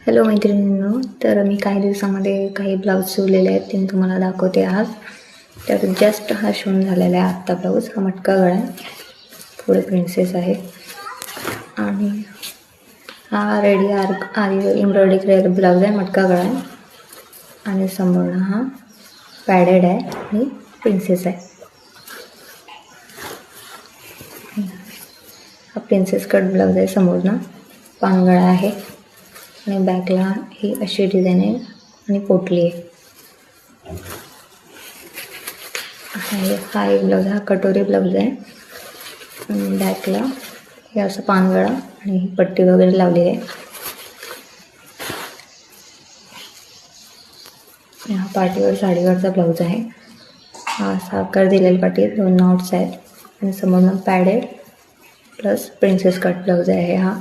Hello मैत्रिणींनो, तर मी काही दिवसामध्ये काही ब्लाऊज शिवलेले आहेत ते मी तुम्हाला दाखवते आज. त्यात जस्ट हा शिवून झालेला आहे आत्ता ब्लाऊज. हा मटका गळा आहे, पुढे प्रिन्सेस आहे आणि हा रेडी आरी एम्ब्रॉयडरी केलेला ब्लाऊज आहे, मटका गळा आहे आणि समोरनं हा पॅडेड आहे आणि प्रिन्सेस आहे. हा प्रिन्सेस कट ब्लाऊज आहे, समोरनं पानगळा आहे आणि बॅकला ही अशी डिझाईन आहे आणि पोटली आहे. हा एक ब्लाऊज, हा कटोरी ब्लाऊज आहे आणि बॅकला हे असं पानगळा आणि ही पट्टी वगैरे लावलेली आहे. हा पाठीवर साडीवरचा ब्लाऊज आहे. हा साखर दिलेली पाठी, 2 नॉट्स आहेत आणि समोरनं padded plus princess cut blouse आहे हा.